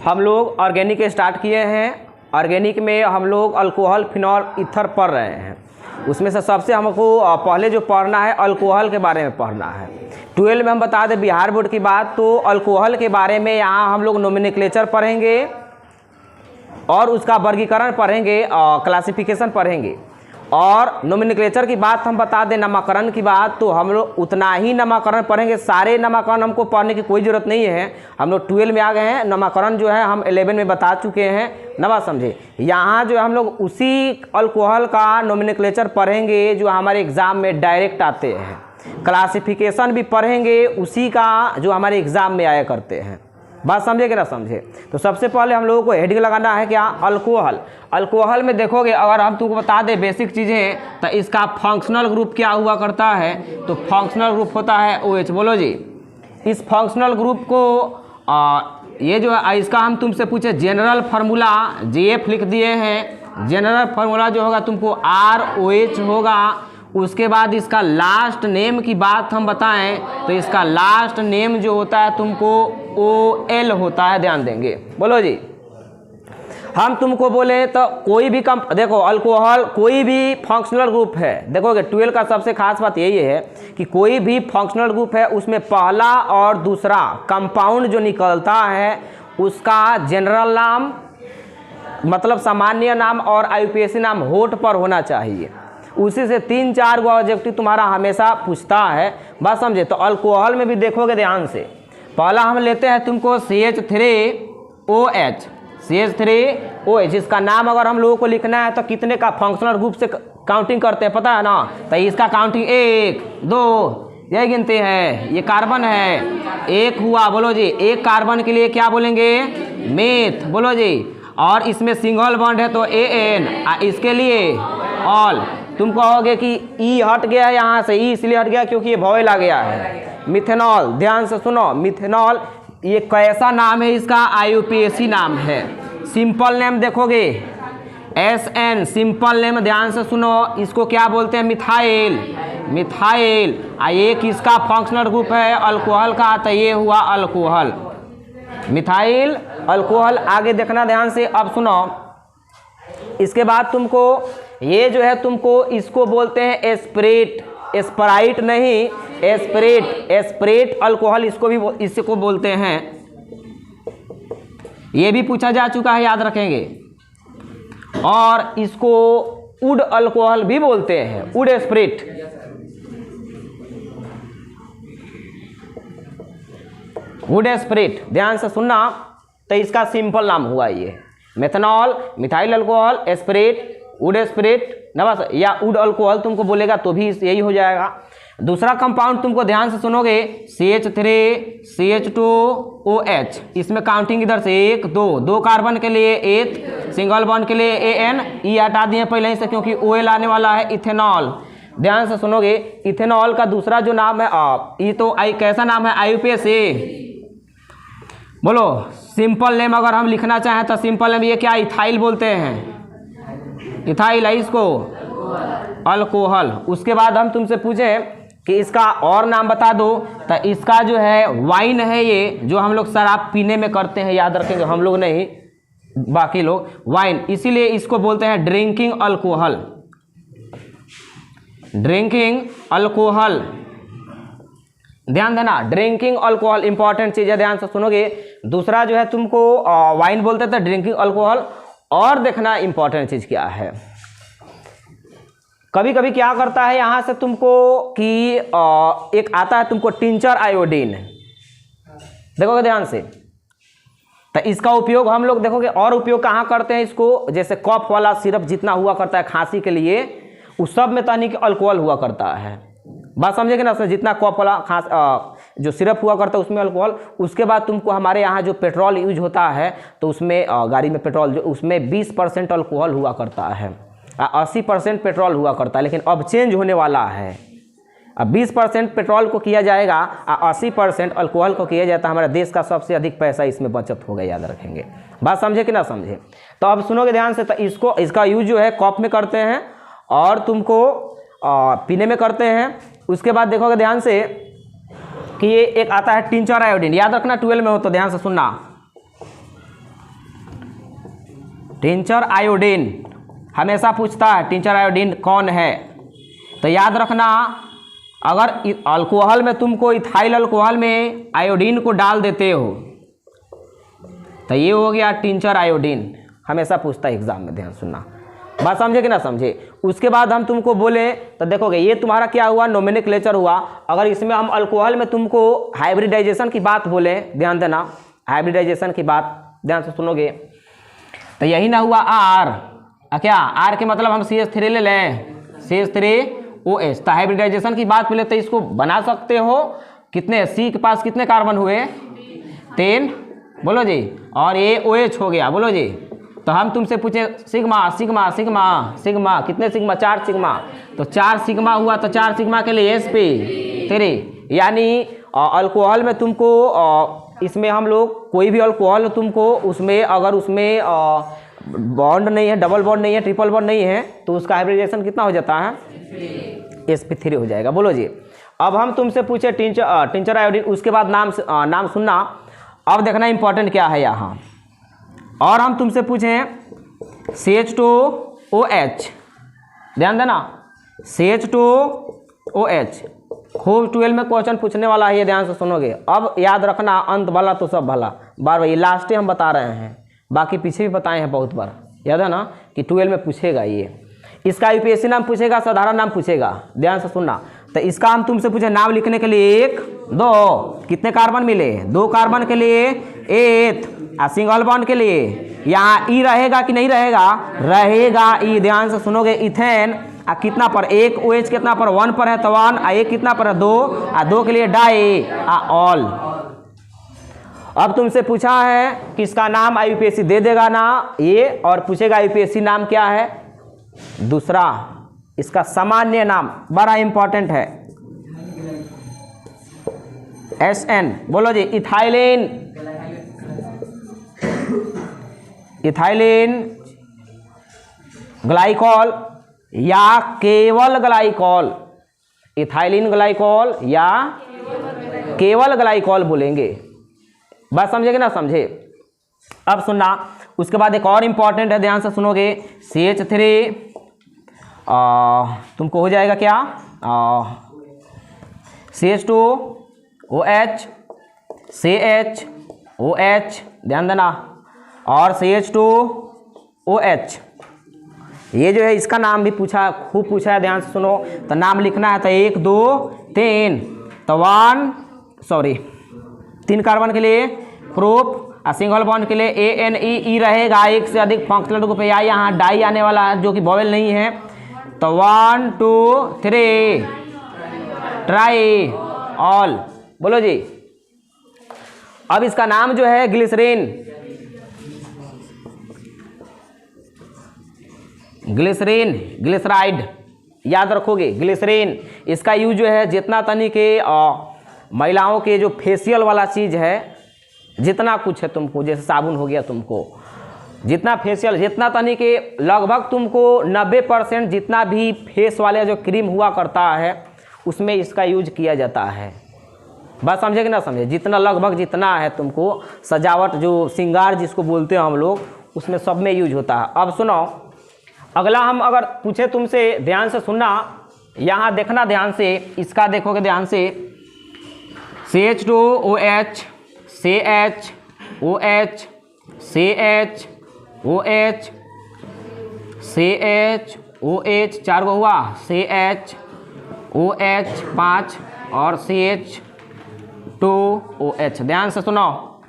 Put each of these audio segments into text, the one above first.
हम लोग organic start किए हैं। ऑर्गेनिक में हम लोग अल्कोहल, फिनॉल, ईथर पढ़ रहे हैं। उसमें से सबसे हमको पहले जो पढ़ना है अल्कोहल के बारे में पढ़ना है। 12 में हम बता दें बिहार बोर्ड की बात, तो अल्कोहल के बारे में यहाँ हम लोग नोमेनक्लेचर पढ़ेंगे और उसका वर्गीकरण पढ़ेंगे, क्लासिफिकेशन पढ़ेंगे। और नोमेनक्लेचर की बात हम बता दें, नामकरण की बात, तो हम लोग उतना ही नामकरण पढ़ेंगे। सारे नामकरण हमको पढ़ने की कोई ज़रूरत नहीं है। हम लोग 12 में आ गए हैं, नामकरण जो है हम 11 में बता चुके हैं। ना बात समझे। यहाँ जो है हम लोग उसी अल्कोहल का नोमेनक्लेचर पढ़ेंगे जो हमारे एग्ज़ाम में डायरेक्ट आते हैं। क्लासिफिकेशन भी पढ़ेंगे उसी का जो हमारे एग्ज़ाम में आया करते हैं। बात समझे कि ना समझे। तो सबसे पहले हम लोगों को हेडिंग लगाना है क्या, अल्कोहल। अल्कोहल में देखोगे, अगर हम तुमको बता दें बेसिक चीज़ें, तो इसका फंक्शनल ग्रुप क्या हुआ करता है, तो फंक्शनल ग्रुप होता है OH। बोलो जी। इस फंक्शनल ग्रुप को ये जो है इसका हम तुमसे पूछे जनरल फार्मूला JF लिख दिए हैं। जनरल फार्मूला जो होगा तुमको ROH होगा। उसके बाद इसका लास्ट नेम की बात हम बताएं तो इसका लास्ट नेम जो होता है तुमको OL होता है, ध्यान देंगे। बोलो जी। हम तुमको बोले तो कोई भी देखो अल्कोहल कोई भी फंक्शनल ग्रुप है। देखोगे 12 का सबसे खास बात यही है कि कोई भी फंक्शनल ग्रुप है उसमें पहला और दूसरा कंपाउंड जो निकलता है उसका जनरल नाम मतलब सामान्य नाम और IUPAC नाम होठ पर होना चाहिए। उसी से 3-4 गो ऑब्जेक्टिव तुम्हारा हमेशा पूछता है। बात समझे। तो अल्कोहल में भी देखोगे ध्यान से, पहला हम लेते हैं तुमको CH3OH। CH3OH इसका नाम अगर हम लोगों को लिखना है तो कितने का फंक्शनल ग्रुप से काउंटिंग करते हैं पता है ना। तो इसका काउंटिंग 1 2 यही गिनते हैं। ये कार्बन है, 1 हुआ। बोलो जी। एक कार्बन के लिए क्या बोलेंगे, मेथ। बोलो जी। और इसमें सिंगल बॉन्ड है तो AN, इसके लिए ऑल। तुम कहोगे कि E हट गया है यहाँ से, E इसलिए हट गया क्योंकि ये वॉवेल आ गया है। मिथेनॉल, ध्यान से सुनो। मिथेनॉल ये कैसा नाम है, इसका IUPAC नाम है। सिंपल नेम देखोगे SN, सिंपल नेम ध्यान से सुनो। इसको क्या बोलते हैं, मिथाइल। मिथाइल। ये किसका फंक्शनल ग्रुप है, अल्कोहल का, तो ये हुआ अल्कोहल, मिथाइल अल्कोहल। आगे देखना ध्यान से। अब सुनो, इसके बाद तुमको ये जो है तुमको इसको बोलते हैं एस्पिरेट, एस्पराइट नहीं, एस्पिरेट। एस्पिरेट अल्कोहल इसको बोलते हैं। ये भी पूछा जा चुका है, याद रखेंगे। और इसको वुड अल्कोहल भी बोलते हैं, वुड एस्पिरेट। वुड एस्पिरेट, ध्यान से सुनना। तो इसका सिंपल नाम हुआ ये methanol, methyl alcohol, aspirate, would aspirate ना बस, या वुड अल्कोहल तुमको बोलेगा तो भी यही हो जाएगा। दूसरा कंपाउंड तुमको ध्यान से सुनोगे CH3CH2OH। इसमें काउंटिंग इधर से 1 2 कार्बन के लिए 8, सिंगल बॉन्ड के लिए AN, E हटा दिए पहले ही से क्योंकि OL आने वाला है। इथेनॉल, ध्यान से सुनोगे। इथेनॉल का दूसरा जो नाम है ये तो कैसा नाम है, IUPAC। बोलो। सिंपल नेम अगर हम लिखना चाहें तो सिंपल नेम ये क्या, इथाइल बोलते हैं। इथाइल है इसको, अल्कोहल। उसके बाद हम तुमसे पूछे कि इसका और नाम बता दो, तो इसका जो है वाइन है, ये जो हम लोग शराब पीने में करते हैं, याद रखेंगे। हम लोग नहीं, बाकी लोग वाइन, इसीलिए इसको बोलते हैं ड्रिंकिंग अल्कोहल। ड्रिंकिंग अल्कोहल, ध्यान देना। ड्रिंकिंग अल्कोहल इंपॉर्टेंट चीज़ है, ध्यान से सुनोगे। दूसरा जो है तुमको वाइन बोलते थे, ड्रिंकिंग अल्कोहल। और देखना इंपॉर्टेंट चीज़ क्या है, कभी कभी क्या करता है यहाँ से तुमको कि एक आता है तुमको टिंचर आयोडीन, देखोगे ध्यान से। तो इसका उपयोग हम लोग देखोगे और उपयोग कहाँ करते हैं इसको, जैसे कफ वाला सिरप जितना हुआ करता है खांसी के लिए, उस सब में तनिक अल्कोहल हुआ करता है। बात समझे कि ना, जितना कफ वाला जो सिरप हुआ करता है उसमें अल्कोहल। उसके बाद तुमको हमारे यहाँ जो पेट्रोल यूज होता है तो उसमें गाड़ी में पेट्रोल जो उसमें 20% अल्कोहल हुआ करता है, 80% पेट्रोल हुआ करता है। लेकिन अब चेंज होने वाला है, अब 20% पेट्रोल को किया जाएगा और 80% अल्कोहल को किया जाता है। हमारे देश का सबसे अधिक पैसा इसमें बचत होगा, याद रखेंगे। बात समझे कि ना समझे। तो अब सुनोगे ध्यान से। तो इसका यूज जो है कप में करते हैं और तुमको पीने में करते हैं। उसके बाद देखोगे ध्यान से कि ये एक आता है टिंचर आयोडीन, याद रखना 12 में हो तो ध्यान से सुनना। टिंचर आयोडीन हमेशा पूछता है टिंचर आयोडीन कौन है। तो याद रखना, अगर अल्कोहल में तुमको इथाइल अल्कोहल में आयोडीन को डाल देते हो तो ये हो गया टिंचर आयोडीन, हमेशा पूछता है एग्जाम में, ध्यान सुनना। बात समझे कि ना समझे। उसके बाद हम तुमको बोले तो देखोगे ये तुम्हारा क्या हुआ, नोमेनक्लेचर हुआ। अगर इसमें हम अल्कोहल में तुमको हाइब्रिडाइजेशन की बात बोले, ध्यान देना, हाइब्रिडाइजेशन की बात ध्यान से सुनोगे तो यही ना हुआ आर, क्या आर के मतलब हम CH3 ले लें, CH3OH। तो हाइब्रिडाइजेशन की बात बोले तो इसको बना सकते हो कितने, C के पास कितने कार्बन हुए 3, बोलो जी, और ये OH हो गया, बोलो जी। तो हम तुमसे पूछे सिग्मा सिग्मा सिग्मा सिग्मा, कितने सिग्मा, 4 सिग्मा। तो 4 सिग्मा हुआ तो 4 सिग्मा के लिए sp3, यानी अल्कोहल में तुमको इसमें हम लोग कोई भी अल्कोहल तुमको उसमें अगर उसमें बॉन्ड नहीं है, डबल बॉन्ड नहीं है, ट्रिपल बॉन्ड नहीं है तो उसका हाइब्रिडाइजेशन कितना हो जाता है, sp3 हो जाएगा, बोलो जी। अब हम तुमसे पूछे टिंचर आयोडीन, उसके बाद नाम सुनना। अब देखना इंपॉर्टेंट क्या है यहाँ। और हम तुमसे पूछें CH2OH, ध्यान देना, CH2OH खूब 12 में क्वेश्चन पूछने वाला है, ये ध्यान से सुनोगे। अब याद रखना, अंत भला तो सब भला, बार बार ये लास्ट हम बता रहे हैं, बाकी पीछे भी बताए हैं बहुत बार, याद है ना कि 12 में पूछेगा ये। इसका UPSC नाम पूछेगा, साधारण नाम पूछेगा, ध्यान से सुनना। तो इसका हम तुमसे पूछे नाम लिखने के लिए 1 2 कितने कार्बन मिले, 2 कार्बन के लिए 8, सिंगल बॉन्ड के लिए यहाँ ई रहेगा कि नहीं रहेगा, रहेगा ई, ध्यान से सुनोगे। इथेन कितना पर, 1 OH कितना पर, 1 पर है तो 1, 1 कितना पर है 2, 2 के लिए डाई ऑल। अब तुमसे पूछा है कि इसका नाम UPSC दे देगा ना ये, और पूछेगा UPSC नाम क्या है दूसरा, इसका सामान्य नाम बड़ा इंपॉर्टेंट है, SN, बोलो जी, इथाइलिन, इथाइलिन ग्लाइकॉल या केवल ग्लाइकॉल, इथाइलिन ग्लाइकॉल या केवल ग्लाइकॉल बोलेंगे। बात समझे कि ना समझे। अब सुनना, उसके बाद एक और इंपॉर्टेंट है, ध्यान से सुनोगे। CH3 तुमको हो जाएगा क्या, CH2OH CHOH, ध्यान देना, और CH2OH ये जो है इसका नाम भी पूछा, खूब पूछा है, ध्यान से सुनो। तो नाम लिखना है तो 1 2 3, तो 3 कार्बन के लिए प्रूफ, सिंगल बॉन्ड के लिए ANE रहेगा, एक से अधिक फंक्शनल ग्रुप है, या यहाँ डाई आने वाला है जो कि वोवेल नहीं है। तो 1 2 3 ट्राई ऑल, बोलो जी। अब इसका नाम जो है ग्लिसरीन, ग्लिसरीन ग्लिसराइड, याद रखोगे ग्लिसरीन। इसका यूज जो है जितना तनी के महिलाओं के जो फेशियल वाला चीज़ है, जितना कुछ है तुमको, जैसे साबुन हो गया तुमको, जितना फेशियल, जितना तनी के लगभग तुमको 90% जितना भी फेस वाले जो क्रीम हुआ करता है उसमें इसका यूज किया जाता है। बात समझे कि ना समझे। जितना लगभग जितना है तुमको सजावट, जो श्रृंगार जिसको बोलते हैं हम लोग, उसमें सब में यूज होता है। अब सुनो, अगला हम अगर पूछे तुमसे, ध्यान से सुनना, यहाँ देखना ध्यान से, इसका देखोगे ध्यान से, CH2OH CHOH CHOH CHOH 4 गो हुआ, CHOH 5 और CH2OH। ध्यान से सुनो,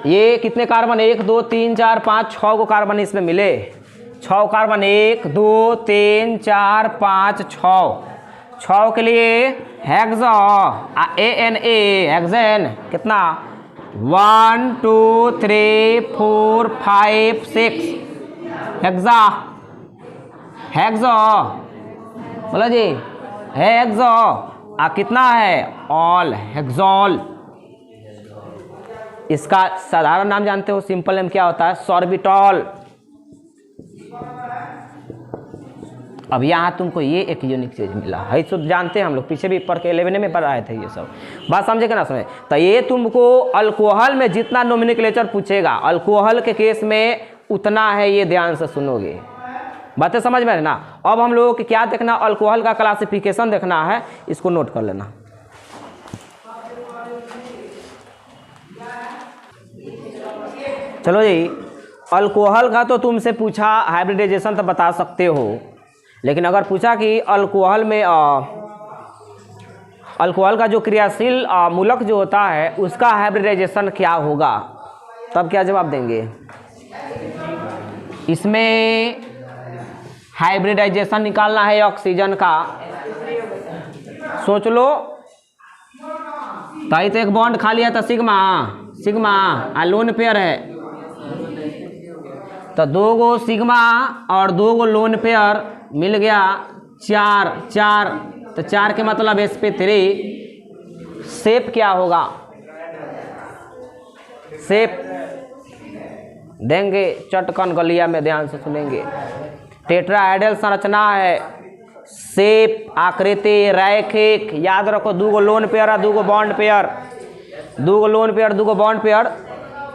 ये कितने कार्बन, 1 2 3 4 5 6 गो कार्बन इसमें मिले, 6 कार्बन, 1 2 3 4 5 6 के लिए हेक्सा ANA हेक्सेन कितना, 1 2 3 4 5 6 हेक्सा, हेक्सा बोलो जी, हेक्सा कितना है, ऑल, हेक्सॉल। इसका साधारण नाम जानते हो, सिंपल नेम क्या होता है, सॉर्बिटॉल। अब यहाँ तुमको ये एक यूनिक चीज़ मिला है, तो जानते हैं हम लोग, पीछे भी पढ़ के 11 में पढ़ आए थे ये सब। बात समझे कि ना समझे। तो ये तुमको अल्कोहल में जितना नोमेनक्लेचर पूछेगा, अल्कोहल के केस में उतना है, ये ध्यान से सुनोगे। बातें समझ में है ना। अब हम लोगों को क्या देखना, अल्कोहल का क्लासिफिकेशन देखना है, इसको नोट कर लेना। चलो जी, अल्कोहल का तो तुमसे पूछा, हाइब्रिडाइजेशन तो बता सकते हो, लेकिन अगर पूछा कि अल्कोहल में अल्कोहल का जो क्रियाशील मूलक जो होता है उसका हाइब्रिडाइजेशन क्या होगा, तब क्या जवाब देंगे? इसमें हाइब्रिडाइजेशन निकालना है ऑक्सीजन का, सोच लो। तो एक बॉन्ड खाली है तो सिग्मा सिग्मा लोन पेयर है, तो 2 गो सिग्मा और 2 गो लोन पेयर मिल गया 4 4, तो 4 के मतलब sp3। शेप क्या होगा? शेप देंगे चटकन गलिया में, ध्यान से सुनेंगे। टेट्राहेड्रल संरचना है, शेप आकृति रैखिक, याद रखो 2 गो लोन पेयर और 2 गो बॉन्ड पेयर, 2 गो लोन पेयर 2 गो बॉन्ड पेयर।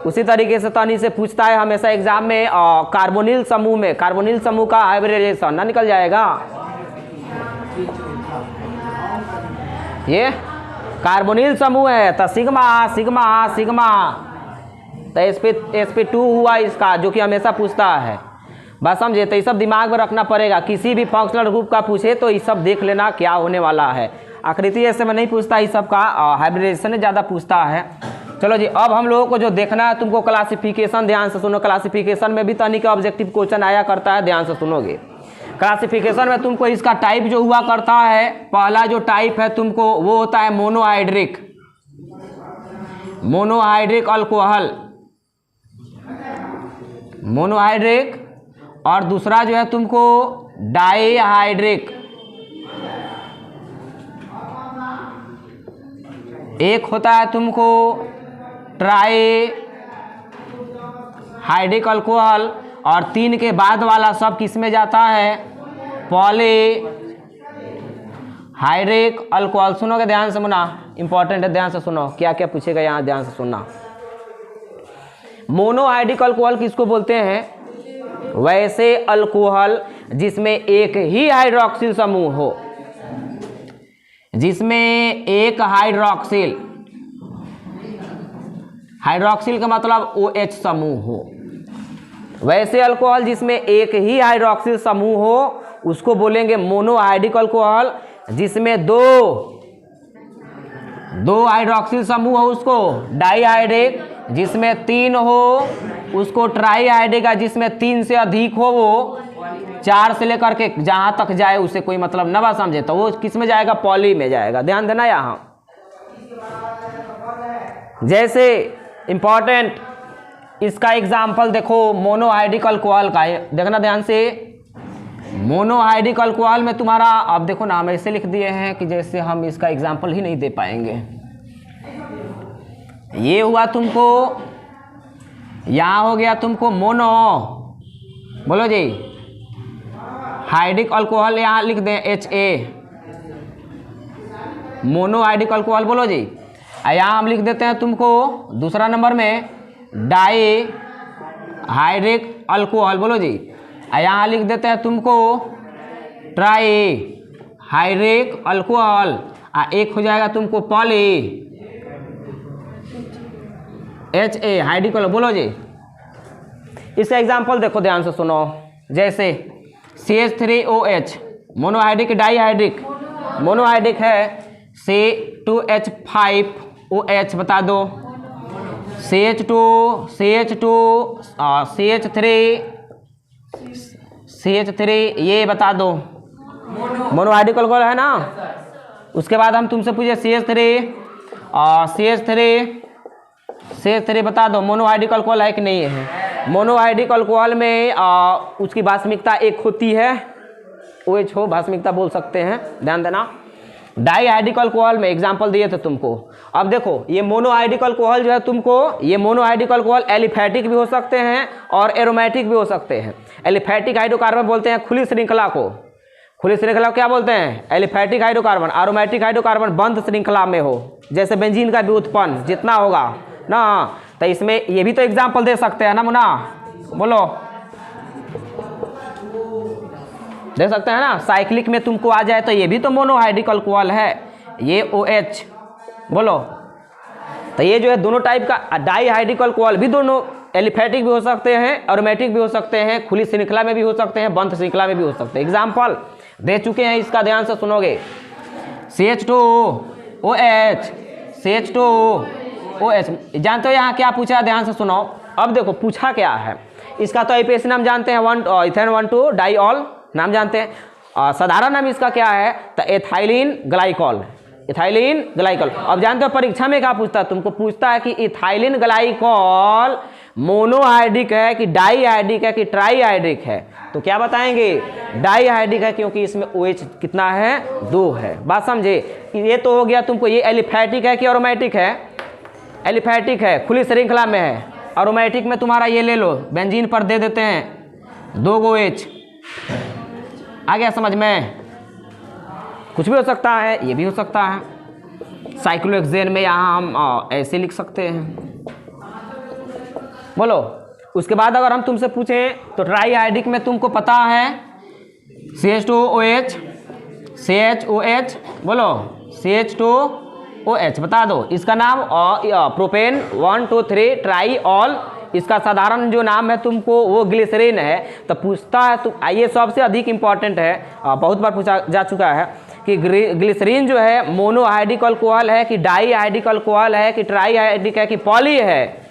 उसी तरीके से तनी से पूछता है हमेशा एग्जाम में, कार्बोनिल समूह में, कार्बोनिल समूह का हाइब्रिडाइजेशन ना निकल जाएगा। ये कार्बोनिल समूह है तो सिग्मा सिग्मा सिग्मा, तो sp2 हुआ इसका, जो कि हमेशा पूछता है। बस समझे, तो ये सब दिमाग में रखना पड़ेगा। किसी भी फंक्शनल ग्रुप का पूछे तो ये सब देख लेना क्या होने वाला है। आकृति ऐसे में नहीं पूछता, इस सब का हाइब्रिडाइजेशन ज़्यादा पूछता है। चलो जी, अब हम लोगों को जो देखना है तुमको क्लासिफिकेशन, ध्यान से सुनो। क्लासिफिकेशन में भी तनी का ऑब्जेक्टिव क्वेश्चन आया करता है, ध्यान से सुनोगे। क्लासिफिकेशन में तुमको इसका टाइप जो हुआ करता है, पहला जो टाइप है तुमको वो होता है मोनोहाइड्रिक, मोनोहाइड्रिक अल्कोहल, मोनोहाइड्रिक। और दूसरा जो है तुमको डाईहाइड्रिक, एक होता है तुमको ट्राई हाइड्रिक अल्कोहल, और 3 के बाद वाला सब किस में जाता है? Poly hydric alcohol. सुनोगे ध्यान से, सुना इंपॉर्टेंट है, ध्यान से सुनो क्या क्या पूछेगा यहाँ, ध्यान से सुनना। मोनोहाइड्रिक अल्कोहल किसको बोलते हैं? वैसे अल्कोहल जिसमें एक ही हाइड्रोक्सिल समूह हो, जिसमें एक हाइड्रोक्सिल, हाइड्रोक्सिल का मतलब OH समूह हो। वैसे अल्कोहल जिसमें एक ही हाइड्रोक्सिल समूह हो उसको बोलेंगे मोनोहाइड्रिक अल्कोहल। जिसमें दो हाइड्रोक्सिल समूह हो उसको डाईहाइड्रिक, जिसमें 3 हो उसको ट्राईहाइड्रिक, जिसमें 3 से अधिक हो वो 4 से लेकर के जहां तक जाए उसे कोई मतलब न बा समझे, तो वो किस में जाएगा? पॉली में जाएगा। ध्यान देना यहाँ। जैसे इंपॉर्टेंट इसका एग्जाम्पल देखो, मोनोहाइड्रिक अल्कोहल का है, देखना ध्यान से। मोनोहाइड्रिक अल्कोहल में तुम्हारा, अब देखो ना हम ऐसे लिख दिए हैं कि जैसे हम इसका एग्जाम्पल ही नहीं दे पाएंगे। ये हुआ तुमको, यहाँ हो गया तुमको मोनो, बोलो जी हाइड्रिक अल्कोहल, यहाँ लिख दें HA, मोनोहाइड्रिक अल्कोहल बोलो जी। यहाँ हम लिख देते हैं तुमको दूसरा नंबर में डाई हाइड्रिक अल्कोहल, बोलो जी। यहाँ लिख देते हैं तुमको ट्राई हाइड्रिक अल्कोहल, एक हो जाएगा तुमको पॉली HA हाइड्रिक अल्कोहल, बोलो जी। इसका एग्जाम्पल देखो ध्यान से सुनो। जैसे CH3OH मोनोहाइड्रिक डाईहाइड्रिक, मोनोहाइड्रिक है C2H5OH बता दो, CH2 CH3 ये बता दो, मोनोहाइड्रिक अल्कोहल है ना। उसके बाद हम तुमसे पूछे CH3 बता दो मोनोहाइड्रिक अल्कोहल है कि नहीं है। मोनोहाइड्रिक अल्कोहल में उसकी भास्मिकता 1 होती है, OH हो, भास्मिकता बोल सकते हैं, ध्यान देना। डाईहाइड्रिक अल्कोहल में एग्जाम्पल दिए थे तुमको। अब देखो ये मोनोहाइड्रिक अल्कोहल जो है तुमको, ये मोनोहाइड्रिक अल्कोहल एलिफैटिक भी हो सकते हैं और एरोमेटिक भी हो सकते हैं। एलिफैटिक हाइड्रोकार्बन बोलते हैं खुली श्रृंखला को, खुली श्रृंखला को क्या बोलते हैं? Aliphatic hydrocarbon. एरोमेटिक हाइड्रोकार्बन बंद श्रृंखला में हो, जैसे बेंजीन का भी उत्पन्न जितना होगा ना, तो इसमें ये भी तो एग्जाम्पल दे सकते हैं ना मुन्ना, बोलो। देख सकते हैं ना, साइक्लिक में तुमको आ जाए तो ये भी तो मोनोहाइड्रिक अल्कोहल है, ये OH। बोलो, तो ये जो है दोनों टाइप का डाईहाइड्रिक अल्कोहल भी, दोनों एलिफेटिक भी हो सकते हैं, एरोमेटिक भी हो सकते हैं, खुली श्रृंखला में भी हो सकते हैं, बंद श्रृंखला में भी हो सकते हैं। एग्जाम्पल दे चुके हैं, इसका ध्यान से सुनोगे। CH2OH, CH2OH। जानते हो यहाँ क्या पूछा, ध्यान से सुनो। अब देखो पूछा क्या है, इसका तो IPAC नाम जानते हैं, इथेन 1,2 डाइऑल नाम जानते हैं। साधारण नाम इसका क्या है, तो एथाइलिन ग्लाइकॉल, इथाइलिन ग्लाइकॉल। अब जानते हो परीक्षा में क्या पूछता है, तुमको पूछता है कि इथाइलिन ग्लाइकॉल मोनोहाइड्रिक है कि डाईहाइड्रिक है कि ट्राईहाइड्रिक है, तो क्या बताएंगे, डाईहाइड्रिक है, क्योंकि इसमें OH कितना है, 2 है। बात समझे। ये तो हो गया तुमको, ये एलिफेटिक है कि एरोमेटिक है, एलिफेटिक है, खुली श्रृंखला में है। एरोमेटिक में तुम्हारा ये ले लो, बेंजीन पर दे देते हैं 2 OH। आ गया समझ में। कुछ भी हो सकता है, ये भी हो सकता है। साइक्लोहेक्सेन में यहाँ हम ऐसे लिख सकते हैं। बोलो, उसके बाद अगर हम तुमसे पूछें तो ट्राईहाइड्रिक में तुमको पता है CH2OH, CHOH। बोलो, CH2OH बता दो। इसका नाम प्रोपेन 1, 2, 3 ट्राईऑल। इसका साधारण जो नाम है तुमको वो ग्लिसरीन है। तो पूछता है तो ये सबसे अधिक इम्पॉर्टेंट है, बहुत बार पूछा जा चुका है कि ग्लिसरीन जो है मोनोहाइड्रिक अल्कोहल है कि डाईहाइड्रिक अल्कोहल है कि ट्राईहाइड्रिक है कि पॉली है।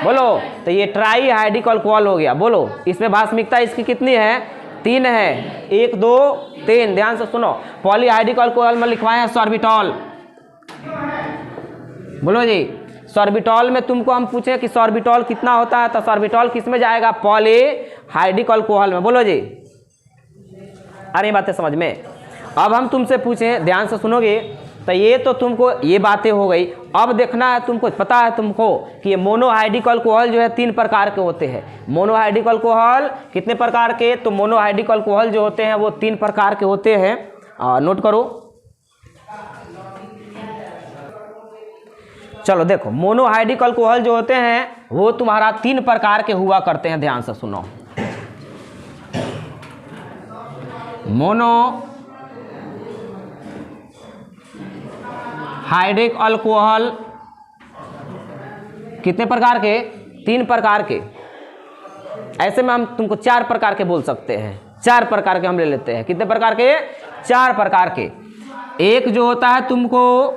बोलो, तो ये ट्राईहाइड्रिक अल्कोहल हो गया। बोलो, इसमें भास्मिकता इसकी कितनी है, 3 है, 1, 2, 3। ध्यान से सुनो। पॉलीहाइड्रिक अल्कोहल में लिखवाए हैं सॉर्बिटॉल। बोलो जी, सॉर्बिटॉल में तुमको हम पूछे कि सॉर्बिटॉल कितना होता है, तो सॉर्बिटॉल किस में जाएगा, पॉलीहाइड्रिक अल्कोहल में। बोलो जी, आ रही बातें समझ में। अब हम तुमसे पूछें, ध्यान से सुनोगे, तो ये तो तुमको ये बातें हो गई। अब देखना है तुमको, पता है तुमको कि ये मोनोहाइड्रिक अल्कोहल जो है 3 प्रकार के होते हैं। मोनोहाइड्रिक अल्कोहल कितने प्रकार के, तो मोनोहाइड्रिक अल्कोहल जो होते हैं वो 3 प्रकार के होते हैं। नोट करो। चलो देखो, मोनोहाइड्रिक अल्कोहल जो होते हैं वो तुम्हारा 3 प्रकार के हुआ करते हैं। ध्यान से सुनो। मोनोहाइड्रिक अल्कोहल कितने प्रकार के, 3 प्रकार के। ऐसे में हम तुमको 4 प्रकार के बोल सकते हैं। 4 प्रकार के हम ले लेते हैं। कितने प्रकार के, 4 प्रकार के। एक जो होता है तुमको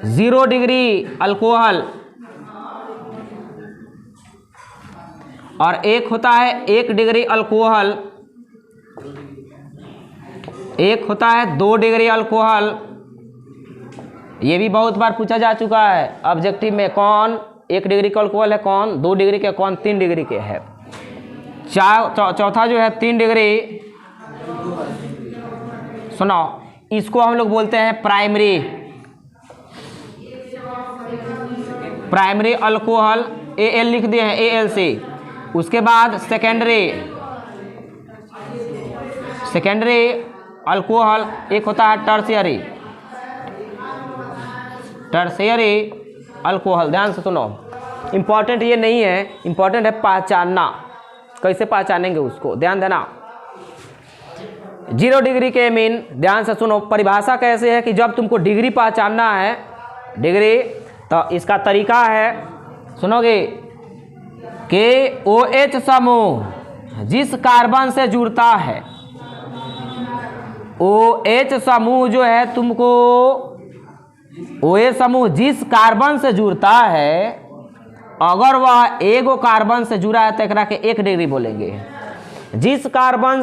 0 डिग्री अल्कोहल, और एक होता है 1 डिग्री अल्कोहल, एक होता है 2 डिग्री अल्कोहल। ये भी बहुत बार पूछा जा चुका है ऑब्जेक्टिव में, कौन 1 डिग्री का अल्कोहल है, कौन 2 डिग्री के, कौन 3 डिग्री के है। चौथा जो है 3 डिग्री। सुनो, इसको हम लोग बोलते हैं प्राइमरी अल्कोहल, AL लिख दिए हैं, ALC। उसके बाद सेकेंडरी अल्कोहल, एक होता है टर्शियरी अल्कोहल। ध्यान से सुनो, इंपॉर्टेंट ये नहीं है, इंपॉर्टेंट है पहचानना, कैसे पहचानेंगे उसको, ध्यान देना। 0 डिग्री के मीन, ध्यान से सुनो, परिभाषा कैसे है कि जब तुमको डिग्री पहचानना है, डिग्री, तो इसका तरीका है, सुनोगे, कि OH समूह जिस कार्बन से जुड़ता है, OH समूह जो है तुमको, OH समूह जिस कार्बन से जुड़ता है, अगर वह एगो कार्बन से जुड़ा है तो एकरा के 1 डिग्री बोलेंगे। जिस कार्बन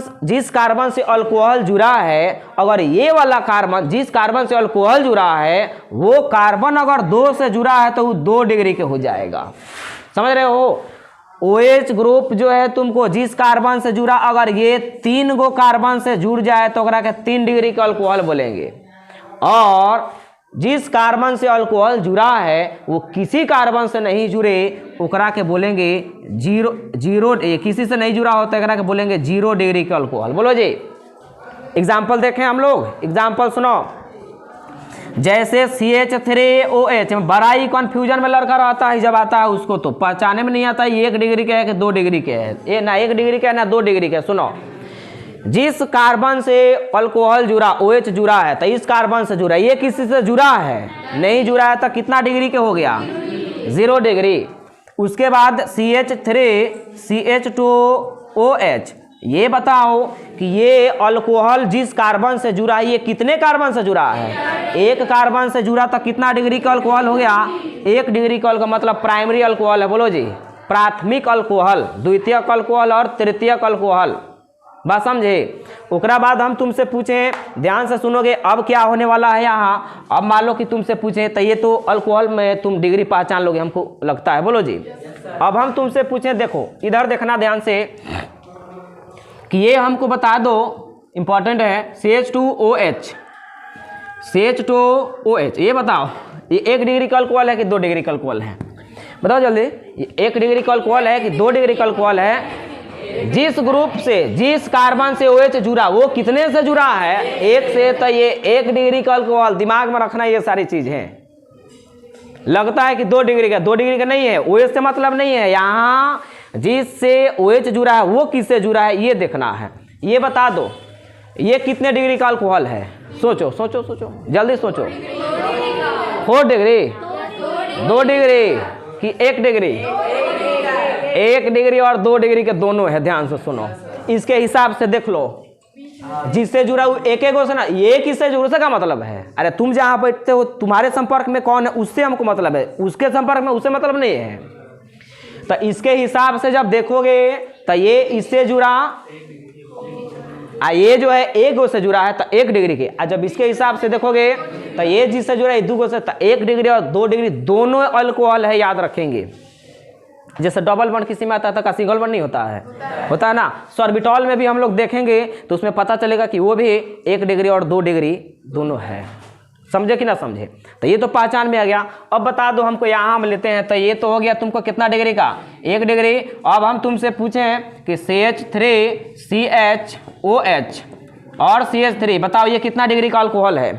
से अल्कोहल जुड़ा है, अगर ये वाला कार्बन जिस कार्बन से अल्कोहल जुड़ा है वो कार्बन अगर 2 से जुड़ा है तो वो 2 डिग्री के हो जाएगा। समझ रहे हो। OH ग्रुप जो है तुमको जिस कार्बन से जुड़ा, अगर ये 3 गो कार्बन से जुड़ जाए तो ओकरा के 3 डिग्री के अल्कोहल बोलेंगे। और जिस कार्बन से अल्कोहल जुड़ा है वो किसी कार्बन से नहीं जुड़े, ओकरा के बोलेंगे जीरो, किसी से नहीं जुड़ा होता है, के बोलेंगे 0 डिग्री के अल्कोहल। बोलो जी, एग्जाम्पल देखें हम लोग, एग्जाम्पल सुनो। जैसे CH3OH, बड़ा ही कन्फ्यूजन में लड़का रहता है जब आता है उसको, तो पहचाने में नहीं आता है 1 डिग्री के है कि 2 डिग्री के है, ये ना 1 डिग्री का है ना 2 डिग्री का। सुनो, जिस कार्बन से अल्कोहल जुड़ा OH जुड़ा है तो इस कार्बन से जुड़ा, ये किसी से जुड़ा है नहीं जुड़ा है तो कितना डिग्री के हो गया 0 डिग्री। उसके बाद CH3CH2OH, ये बताओ कि ये अल्कोहल जिस कार्बन से जुड़ा है ये कितने कार्बन से जुड़ा है, एक कार्बन से जुड़ा तो कितना डिग्री का अल्कोहल हो गया 1 डिग्री का। का मतलब प्राइमरी अल्कोहल है, बोलो जी, प्राथमिक अल्कोहल, द्वितीयक अल्कोहल और तृतीयक अल्कोहल, बात समझे। उसके बाद हम तुमसे पूछें, ध्यान से सुनोगे अब क्या होने वाला है यहाँ। अब मान लो कि तुमसे पूछें तो ये तो अल्कोहल में तुम डिग्री पहचान लोगे हमको लगता है, बोलो जी। अब हम तुमसे पूछें, देखो इधर देखना ध्यान से कि ये हमको बता दो, इंपॉर्टेंट है, CH2OH, CH2OH, ये बताओ ये 1 डिग्री का अल्कोहल है कि 2 डिग्री का अल्कोहल है, बताओ जल्दी। ये 1 डिग्री का अल्कोहल है कि 2 डिग्री का अल्कोहल है। जिस ग्रुप से, जिस कार्बन से OH जुड़ा वो कितने से जुड़ा है 1 से, तो ये 1 डिग्री का अल्कोहल, दिमाग में रखना ये सारी चीज है। लगता है कि 2 डिग्री का, 2 डिग्री का नहीं है, OH से मतलब नहीं है, यहाँ जिससे OH जुड़ा है वो किससे जुड़ा है ये देखना है। ये बता दो ये कितने डिग्री का अल्कोहल है, सोचो सोचो सोचो जल्दी सोचो। 4 डिग्री, 2 डिग्री कि 1 डिग्री, 1 डिग्री और 2 डिग्री के दोनों है, ध्यान से सुनो। इसके हिसाब से देख लो, जिससे जुड़ा हुआ एक से ना, ये किससे जुड़ा से का मतलब है, अरे तुम जहाँ बैठते हो तुम्हारे संपर्क में कौन है उससे हमको मतलब है, उसके संपर्क में उससे मतलब नहीं है। तो इसके हिसाब से जब देखोगे तो ये इससे जुड़ा, ये जो है 1 से जुड़ा है तो 1 डिग्री के, और जब इसके हिसाब से देखोगे तो ये जिससे जुड़ा है 2 से, तो 1 डिग्री और 2 डिग्री दोनों अल्कोहल है, याद रखेंगे। जैसे डबल बॉन्ड किसी में आता है तो सिंगल बॉन्ड नहीं होता है, होता है ना। सॉर्बिटॉल में भी हम लोग देखेंगे तो उसमें पता चलेगा कि वो भी 1 डिग्री और 2 डिग्री दोनों है, समझे कि ना समझे। तो ये तो पहचान में आ गया। अब बता दो हमको, यहाँ हम लेते हैं तो ये तो हो गया तुमको कितना डिग्री का 1 डिग्री। अब हम तुमसे पूछें कि CH3CHOH और CH3 बताओ ये कितना डिग्री का अल्कोहल है,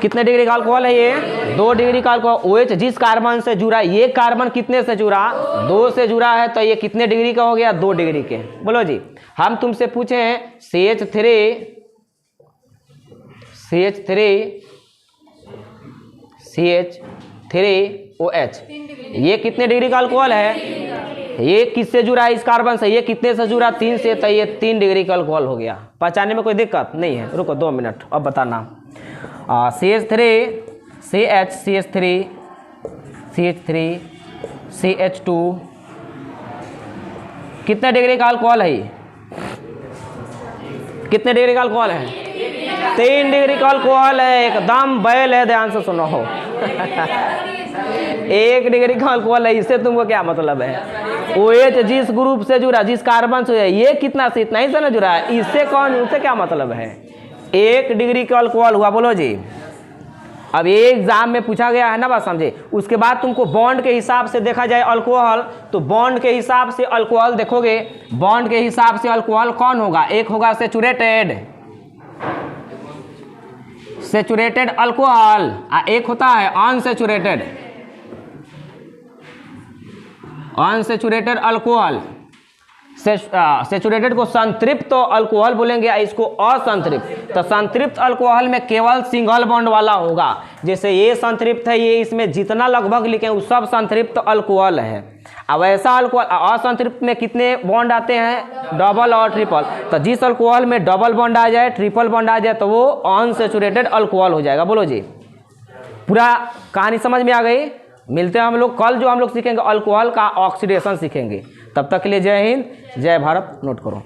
कितने डिग्री का अल्कोहल है ये 2 डिग्री का अल्कोहल। OH जिस कार्बन से जुड़ा, ये कार्बन कितने से जुड़ा 2 से जुड़ा है, तो ये कितने डिग्री का हो गया 2 डिग्री के, बोलो जी। हम तुमसे पूछे CH3OH ये कितने डिग्री का अल्कोहल है, ये किससे जुड़ा है इस कार्बन से, ये कितने से जुड़ा 3 से, तो ये 3 डिग्री का अल्कोहल हो गया। पहचानने में कोई दिक्कत नहीं है, रुको 2 मिनट अब बताना। CH2 कितने डिग्री का अल्कोहल है, कितने डिग्री का अल्कोहल है 3 डिग्री का अल्कोहल है, एकदम बैल है, ध्यान से सुनो। 1 डिग्री का अल्कोहल है, इससे तुमको क्या मतलब है। OH जिस ग्रुप से जुड़ा, जिस कार्बन से, ये कितना से इतना ही से ना जुड़ा है, इससे कौन, उससे क्या मतलब है। 1 डिग्री का अल्कोहल हुआ, बोलो जी। अब ये एग्जाम में पूछा गया है ना, बात समझे। उसके बाद तुमको बॉन्ड के हिसाब से देखा जाए अल्कोहल, तो बॉन्ड के हिसाब से अल्कोहल देखोगे, बॉन्ड के हिसाब से अल्कोहल कौन होगा, एक होगा सेचुरेटेड अल्कोहल, एक होता है अनसेचुरेटेड अल्कोहल। सेचुरेटेड को संतृप्त तो अल्कोहल बोलेंगे, इसको असंतृप्त। तो संतृप्त अल्कोहल में केवल सिंगल बॉन्ड वाला होगा, जैसे ये संतृप्त है, ये इसमें जितना लगभग लिखे वो सब संतृप्त अल्कोहल है। अब ऐसा अल्कोहल असंतृप्त में कितने बॉन्ड आते हैं, डबल और ट्रिपल। तो जिस अल्कोहल में डबल बॉन्ड आ जाए, ट्रिपल बॉन्ड आ जाए, तो वो अनसेचुरेटेड अल्कोहल हो जाएगा, बोलो जी। पूरा कहानी समझ में आ गई। मिलते हैं हम लोग कल, जो हम लोग सीखेंगे अल्कोहल का ऑक्सीडेशन सीखेंगे। तब तक के लिए जय हिंद, जय भारत। नोट करो।